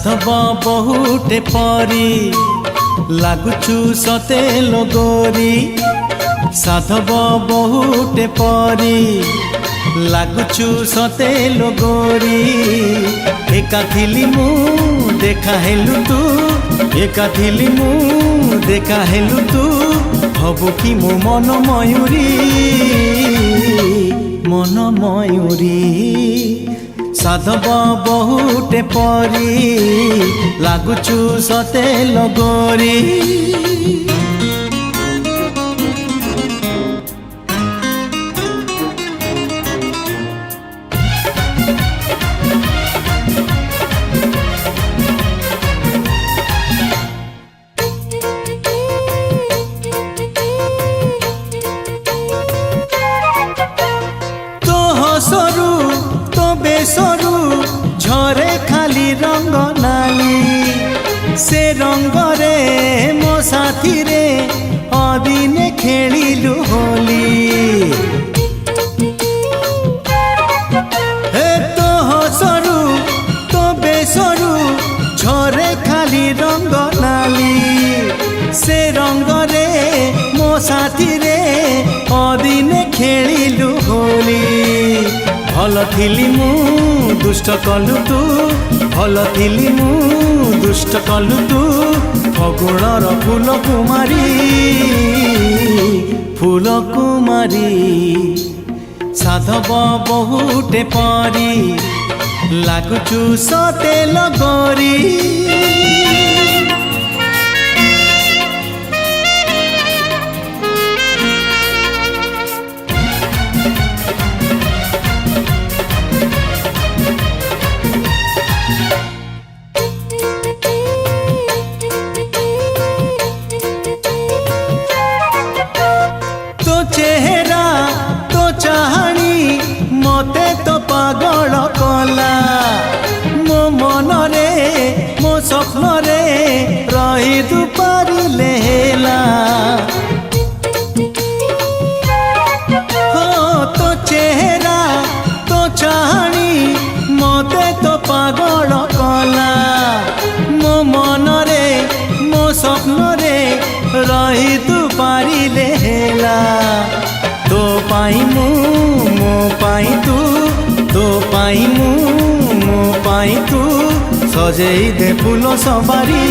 साधव बहुटे परी लागुचु सते लगोरी साधव बहुटे परी लागुचु सते लगोरी एका थिली मु देखा हेलु तू एका थिली मु देखा हेलु तू हबु कि मो मन मयूरी साधव बहुटे परी लागुचु सते लगोरी तो हसरू तो बेसरू झरे खाली रंग नाली से रंग रे मो साथी रे अदिने खेलिलु होली हे तो हसरू तो बेसरू झरे खाली रंग नाली से रंग रे मो साथी रे अदिने खेलिलु होली भल थिली मु दुष्ट कलु तू भल थिली मु दुष्ट कलु तू फगुणर फूल कुमारी साधव बहुटे परी लागुचु सते लगोरी चेहरा तो चाहनी मते तो पागल कला मो मन रे मो स्वप्न रे रही तू पारिले हेला हो तो चेहरा तो चाहनी मते तो पागल कला मो मन रे मो स्वप्न रे रही तू पारिले हेला तो पाई मु मो पाई तू तो पाई मु मो पाई तू सजेई दे फूल सवारी